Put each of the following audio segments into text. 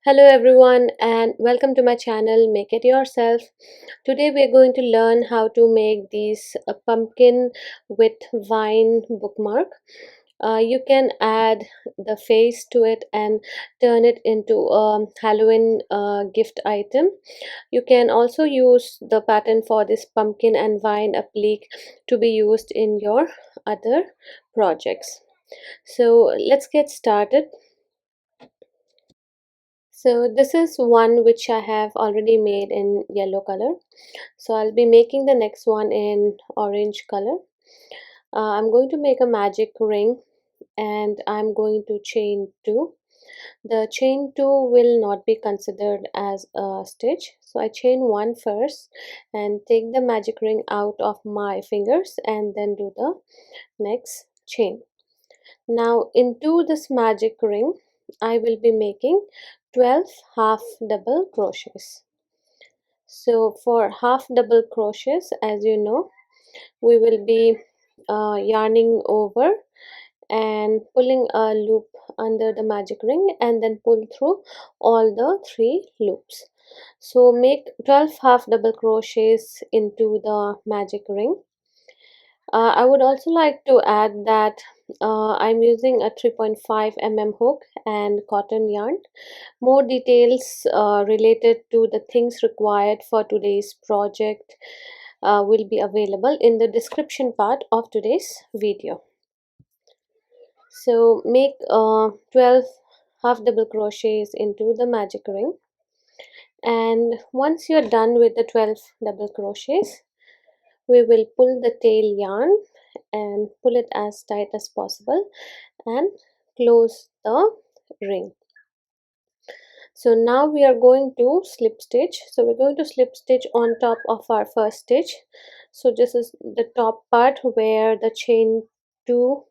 Hello everyone and welcome to my channel Make It Yourself. Today we are going to learn how to make these pumpkin with vine bookmark. You can add the face to it and turn it into a Halloween gift item. You can also use the pattern for this pumpkin and vine applique to be used in your other projects. So let's get started. So this is one which I have already made in yellow color. So I'll be making the next one in orange color. I'm going to make a magic ring and I'm going to chain 2. The chain 2 will not be considered as a stitch. So I chain 1 first and take the magic ring out of my fingers and then do the next chain. Now into this magic ring I will be making 12 half double crochets. So for half double crochets, as you know, we will be yarning over and pulling a loop under the magic ring and then pull through all the 3 loops. So make 12 half double crochets into the magic ring. I would also like to add that I'm using a 3.5 mm hook and cotton yarn. More details related to the things required for today's project will be available in the description part of today's video. So make 12 half double crochets into the magic ring, and once you're done with the 12 double crochets, we will pull the tail yarn and pull it as tight as possible and close the ring. So now we are going to slip stitch. So we're going to slip stitch on top of our first stitch. So this is the top part where the chain 2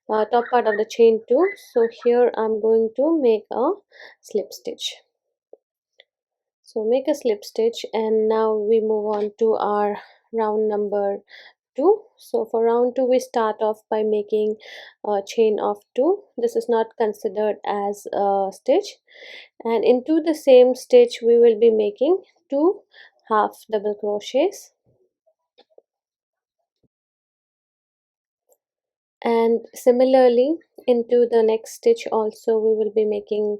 top part of the chain 2. So here I'm going to make a slip stitch. So make a slip stitch, and now we move on to our round number 2. So for round 2 we start off by making a chain of 2. This is not considered as a stitch, and into the same stitch we will be making 2 half double crochets, and similarly into the next stitch also we will be making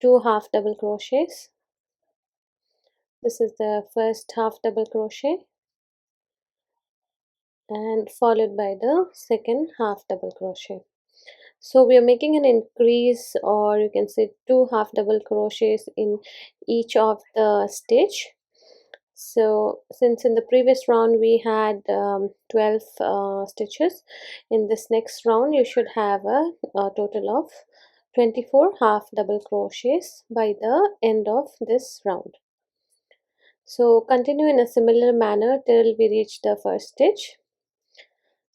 2 half double crochets. This is the first half double crochet and followed by the second half double crochet. So we are making an increase, or you can say 2 half double crochets in each of the stitch. So since in the previous round we had 12 stitches, in this next round you should have a total of 24 half double crochets by the end of this round. So continue in a similar manner till we reach the first stitch.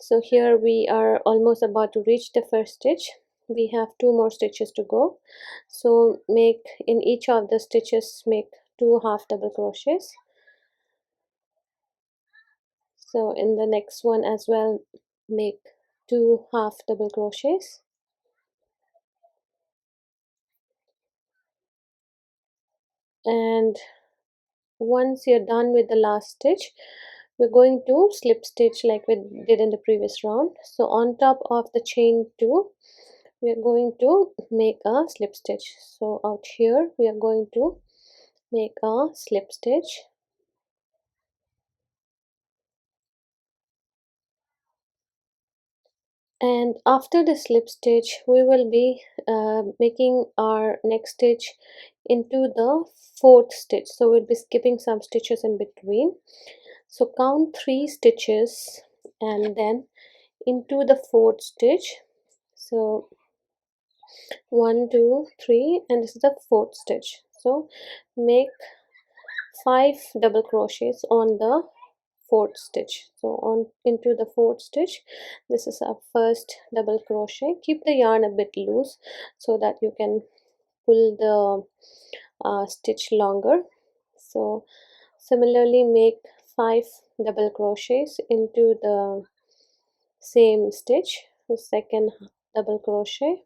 So here we are almost about to reach the first stitch. We have 2 more stitches to go. So make in each of the stitches, make 2 half double crochets. So in the next one as well, make 2 half double crochets. And once you're done with the last stitch, we're going to slip stitch like we did in the previous round. So on top of the chain 2, we are going to make a slip stitch. So out here we are going to make a slip stitch, and after the slip stitch we will be making our next stitch into the fourth stitch. So we'll be skipping some stitches in between. So count 3 stitches and then into the fourth stitch. So 1 2 3, and this is the fourth stitch. So make 5 double crochets on the fourth stitch. So on into the fourth stitch, this is our first double crochet. Keep the yarn a bit loose so that you can pull the stitch longer. So similarly make 5 double crochets into the same stitch. The second double crochet,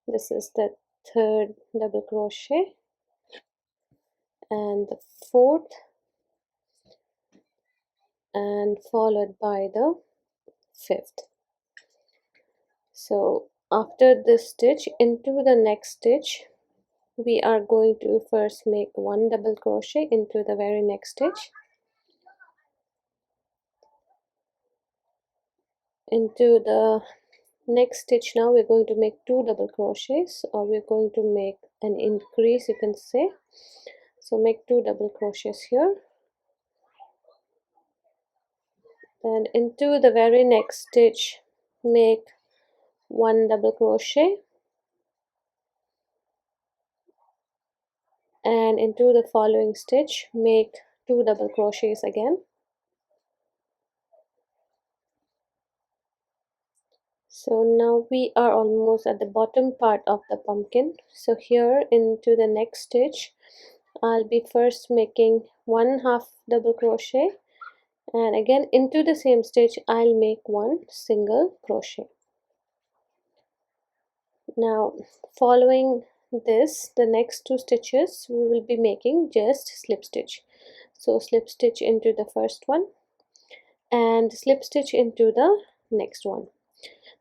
this is the third double crochet and the fourth, and followed by the fifth. So after this stitch, into the next stitch we are going to first make one double crochet into the very next stitch, into the next stitch. Now we're going to make two double crochets, or we're going to make an increase, you can say. So make two double crochets here, then into the very next stitch make one double crochet, and into the following stitch make two double crochets again. So now we are almost at the bottom part of the pumpkin. So here into the next stitch I'll be first making one half double crochet, and again into the same stitch I'll make one single crochet. Now following this, the next two stitches we will be making just slip stitch. So slip stitch into the first one and slip stitch into the next one.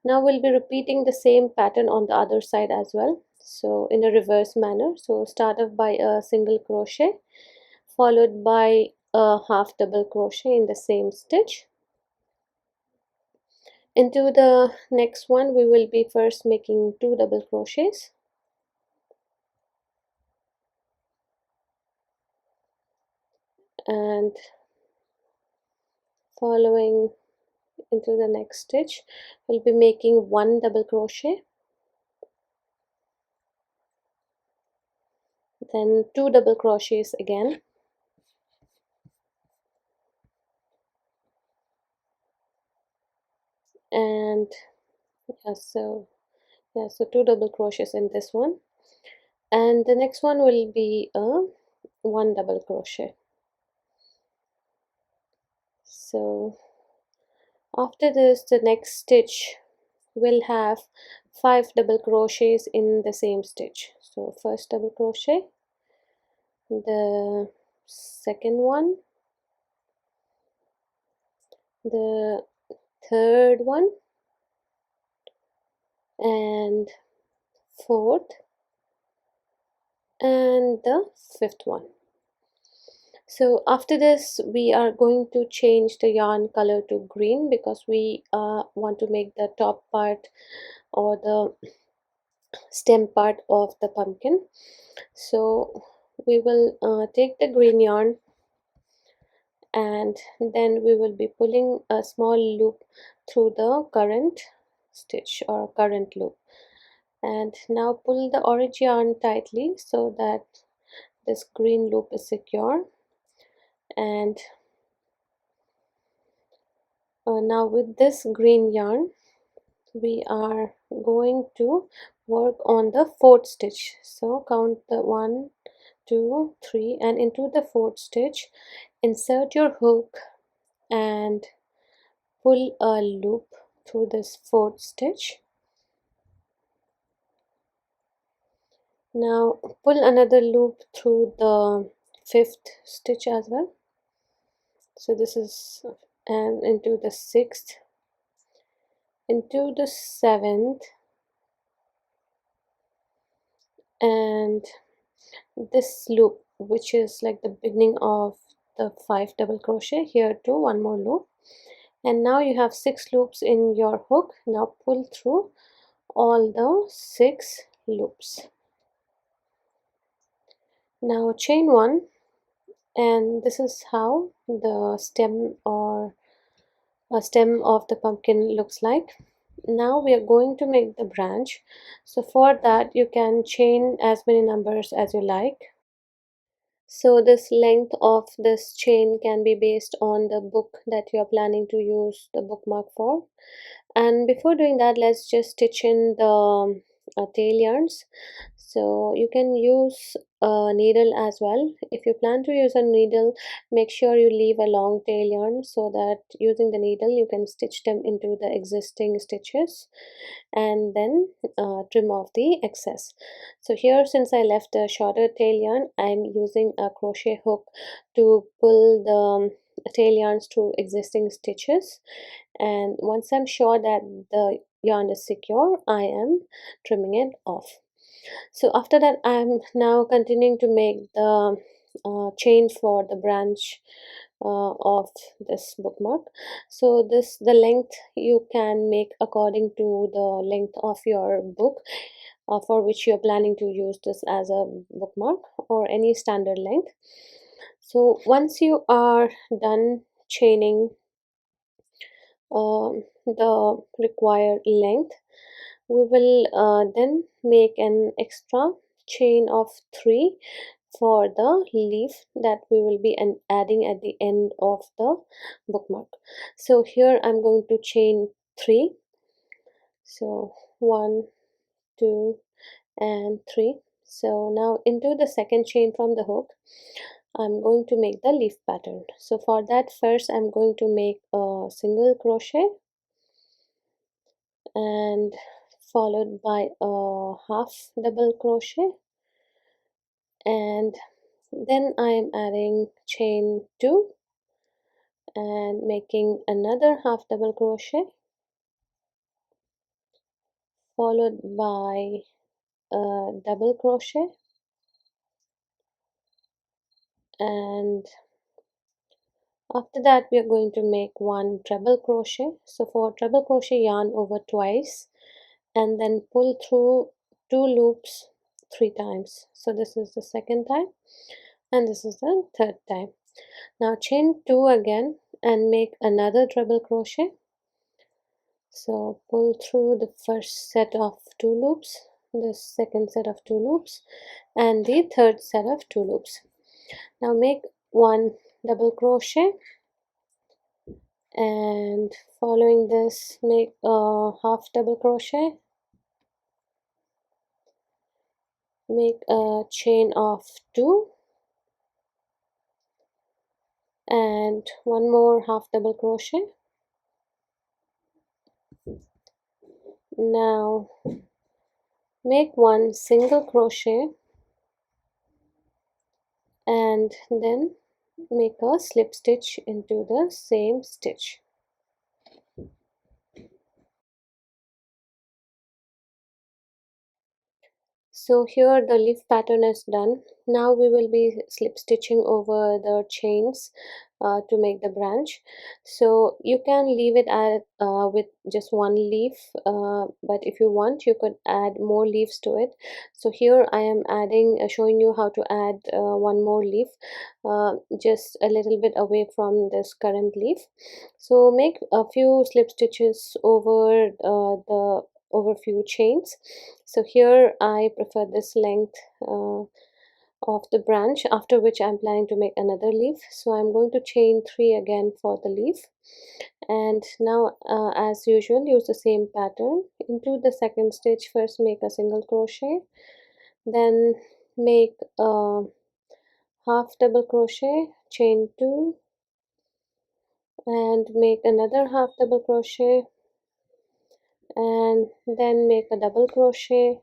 Now we'll be repeating the same pattern on the other side as well, so in a reverse manner. So start off by a single crochet followed by a half double crochet in the same stitch. Into the next one we will be first making two double crochets, and following into the next stitch we'll be making one double crochet, then two double crochets again, and so two double crochets in this one, and the next one will be a one double crochet. So after this, the next stitch will have 5 double crochets in the same stitch. So first double crochet, the second one, the third one, and fourth, and the fifth one. So after this we are going to change the yarn color to green, because we want to make the top part or the stem part of the pumpkin. So we will take the green yarn, and then we will be pulling a small loop through the current stitch or current loop, and now pull the orange yarn tightly so that this green loop is secure. And now with this green yarn we are going to work on the fourth stitch. So count the 1 2 3, and into the fourth stitch insert your hook and pull a loop through this fourth stitch. Now pull another loop through the fifth stitch as well. So this is, and into the sixth, into the seventh, and this loop, which is like the beginning of the 5 double crochet, here too one more loop, and now you have 6 loops in your hook. Now pull through all the 6 loops. Now chain 1, and this is how the stem or a stem of the pumpkin looks like. Now we are going to make the branch. So for that you can chain as many numbers as you like. So this length of this chain can be based on the book that you are planning to use the bookmark for. And before doing that, let's just stitch in the tail yarns. So you can use a needle as well. If you plan to use a needle, make sure you leave a long tail yarn so that using the needle you can stitch them into the existing stitches and then trim off the excess. So here, since I left a shorter tail yarn, I'm using a crochet hook to pull the tail yarns to existing stitches, and once I'm sure that the yarn is secure, I am trimming it off. So after that, I'm now continuing to make the chain for the branch of this bookmark. So this, the length you can make according to the length of your book for which you're planning to use this as a bookmark, or any standard length. So once you are done chaining the required length, we will then make an extra chain of 3 for the leaf that we will be adding at the end of the bookmark. So here I'm going to chain 3. So 1, 2 and 3. So now into the second chain from the hook, I'm going to make the leaf pattern. So for that, first I'm going to make a single crochet and followed by a half double crochet, and then I'm adding chain 2 and making another half double crochet, followed by a double crochet, and after that we are going to make one treble crochet. So for treble crochet, yarn over twice and then pull through 2 loops 3 times. So this is the second time and this is the third time. Now chain 2 again and make another treble crochet. So pull through the first set of 2 loops, the second set of 2 loops, and the third set of 2 loops. Now make one double crochet, and following this make a half double crochet, make a chain of 2 and one more half double crochet. Now make one single crochet and then make a slip stitch into the same stitch. So here the leaf pattern is done. Now we will be slip stitching over the chains to make the branch. So you can leave it at with just one leaf, but if you want you could add more leaves to it. So here I am adding showing you how to add one more leaf just a little bit away from this current leaf. So make a few slip stitches over the over few chains. So here I prefer this length of the branch, after which I'm planning to make another leaf. So I'm going to chain 3 again for the leaf, and now as usual use the same pattern. Into the second stitch, first make a single crochet, then make a half double crochet, chain 2 and make another half double crochet, and then make a double crochet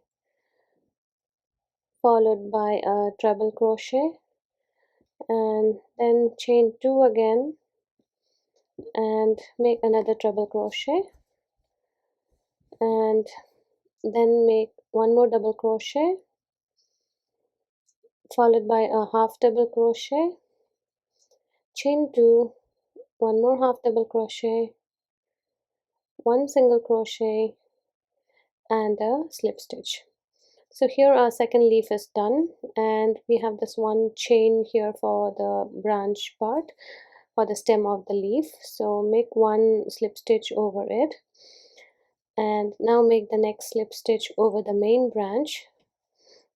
followed by a treble crochet, and then chain 2 again and make another treble crochet, and then make one more double crochet followed by a half double crochet, chain 2, one more half double crochet, one single crochet and a slip stitch. So here our second leaf is done, and we have this one chain here for the branch part, for the stem of the leaf. So make one slip stitch over it, and now make the next slip stitch over the main branch.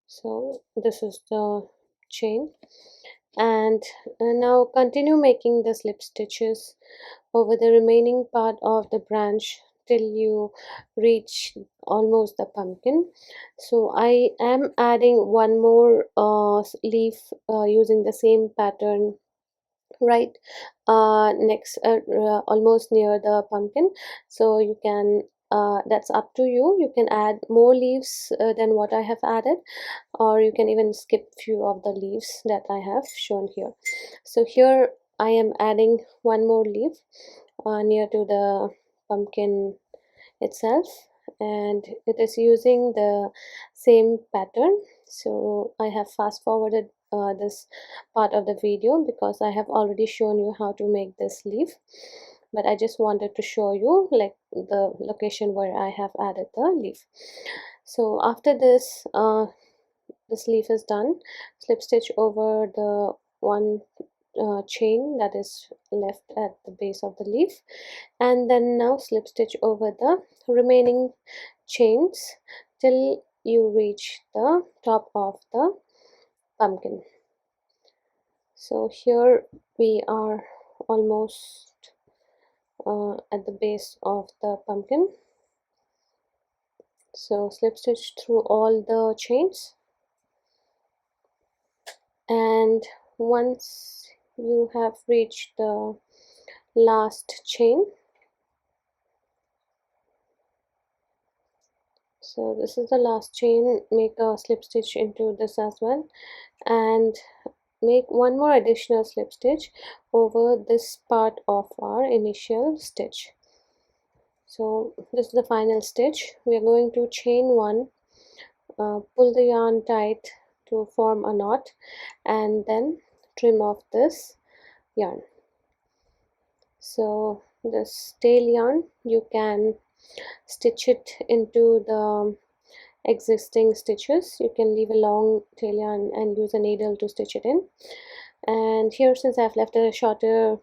So this is the chain, and now continue making the slip stitches over the remaining part of the branch till you reach almost the pumpkin. So I am adding one more leaf using the same pattern right next almost near the pumpkin. So you can that's up to you. You can add more leaves than what I have added, or you can even skip few of the leaves that I have shown here. So here I am adding one more leaf near to the pumpkin itself, and it is using the same pattern. So I have fast forwarded this part of the video because I have already shown you how to make this leaf, but I just wanted to show you like the location where I have added the leaf. So after this this leaf is done, slip stitch over the one chain that is left at the base of the leaf, and then now slip stitch over the remaining chains till you reach the top of the pumpkin. So here we are almost at the base of the pumpkin. So slip stitch through all the chains, and once you have reached the last chain, so this is the last chain, make a slip stitch into this as well, and make one more additional slip stitch over this part of our initial stitch. So this is the final stitch. We are going to chain one, pull the yarn tight to form a knot, and then trim off this yarn. So this tail yarn, you can stitch it into the existing stitches. You can leave a long tail yarn and use a needle to stitch it in. And here, since I've left a shorter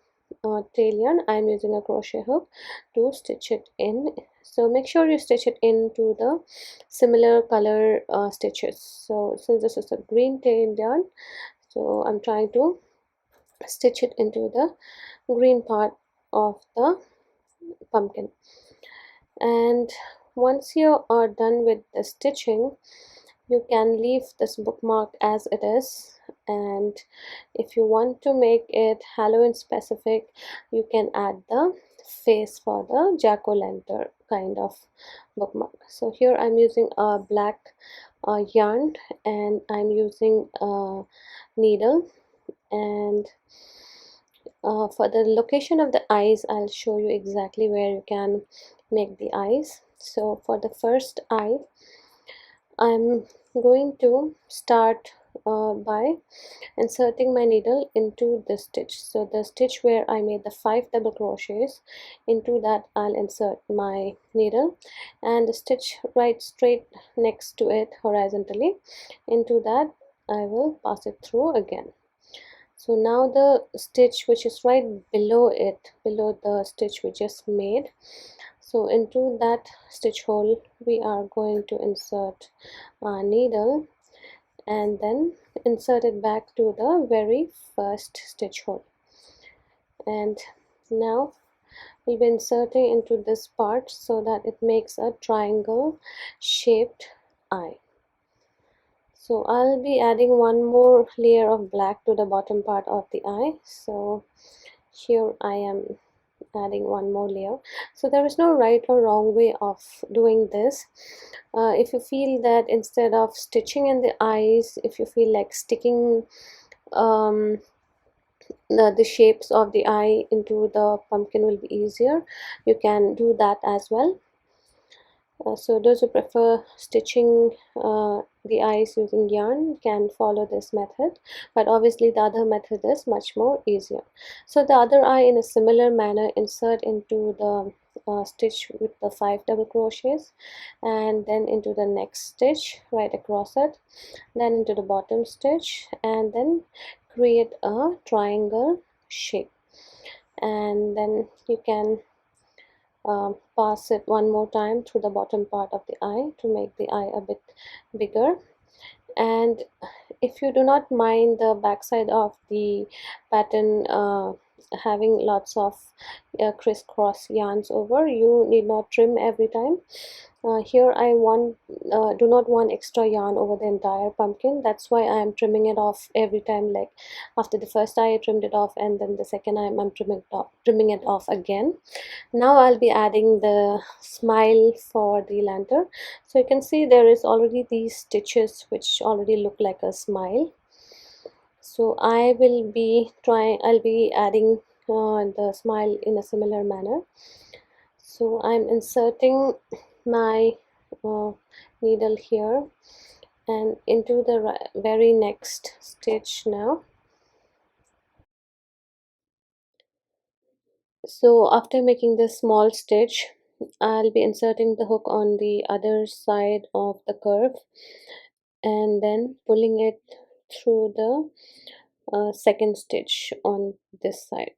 tail yarn, I'm using a crochet hook to stitch it in. So make sure you stitch it into the similar color stitches. So since this is a green tail yarn, so I'm trying to stitch it into the green part of the pumpkin. And once you are done with the stitching, you can leave this bookmark as it is, and if you want to make it Halloween specific, you can add the face for the jack-o'-lantern kind of bookmark. So here I'm using a black yarn, and I'm using a needle, and for the location of the eyes, I'll show you exactly where you can make the eyes. So for the first eye, I'm going to start by inserting my needle into the stitch. So the stitch where I made the 5 double crochets, into that I'll insert my needle, and the stitch right straight next to it horizontally, into that I will pass it through again. So now the stitch which is right below it, below the stitch we just made, so into that stitch hole we are going to insert our needle, and then insert it back to the very first stitch hole. And now we'll be inserting into this part so that it makes a triangle shaped eye. So I'll be adding one more layer of black to the bottom part of the eye. So here I am adding one more layer. So there is no right or wrong way of doing this. If you feel that instead of stitching in the eyes, if you feel like sticking the shapes of the eye into the pumpkin will be easier, you can do that as well. So those who prefer stitching the eyes using yarn can follow this method, but obviously the other method is much more easier. So the other eye, in a similar manner, insert into the stitch with the 5 double crochets, and then into the next stitch right across it, then into the bottom stitch, and then create a triangle shape, and then you can pass it one more time through the bottom part of the eye to make the eye a bit bigger. And if you do not mind the back side of the pattern having lots of crisscross yarns over, you need not trim every time. Here I do not want extra yarn over the entire pumpkin. That's why I am trimming it off every time. Like after the first tie I trimmed it off, and then the second time I'm trimming it off again. Now I'll be adding the smile for the lantern. So you can see there is already these stitches which already look like a smile. So I'll be adding the smile in a similar manner. So I'm inserting my uh, needle here and into the very next stitch now. So after making this small stitch, I'll be inserting the hook on the other side of the curve and then pulling it through the second stitch on this side.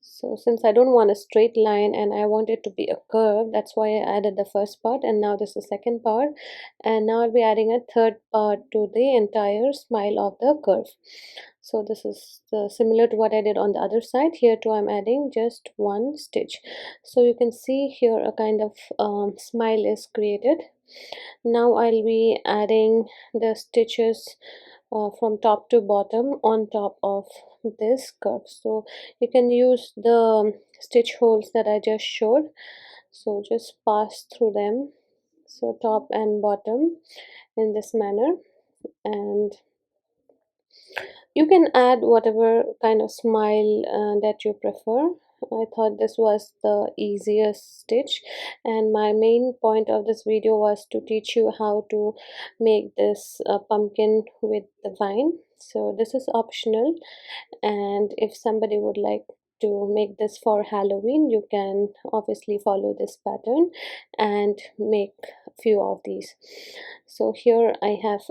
So since I don't want a straight line and I want it to be a curve, that's why I added the first part, and now this is the second part, and now I'll be adding a third part to the entire smile of the curve. So this is similar to what I did on the other side. Here too I'm adding just one stitch. So you can see here a kind of smile is created. Now I'll be adding the stitches from top to bottom on top of this curve. So you can use the stitch holes that I just showed, so just pass through them, so top and bottom in this manner. And you can add whatever kind of smile that you prefer. I thought this was the easiest stitch, and my main point of this video was to teach you how to make this pumpkin with the vine. So this is optional, and if somebody would like to make this for Halloween, you can obviously follow this pattern and make a few of these. So here I have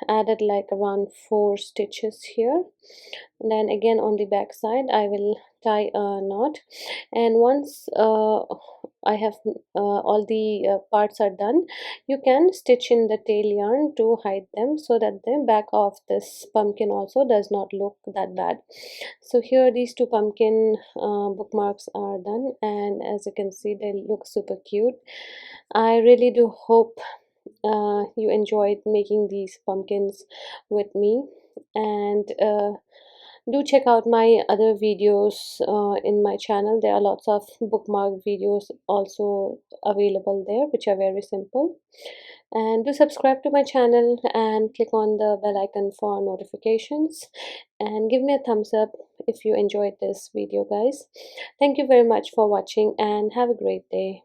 added like around 4 stitches here. And then again on the back side I will tie a knot, and once I have all the parts are done, you can stitch in the tail yarn to hide them so that the back of this pumpkin also does not look that bad. So here these two pumpkin bookmarks are done, and as you can see they look super cute. I really do hope you enjoyed making these pumpkins with me, and do check out my other videos in my channel. There are lots of bookmark videos also available there which are very simple. And do subscribe to my channel and click on the bell icon for notifications, and give me a thumbs up if you enjoyed this video, guys. Thank you very much for watching and have a great day.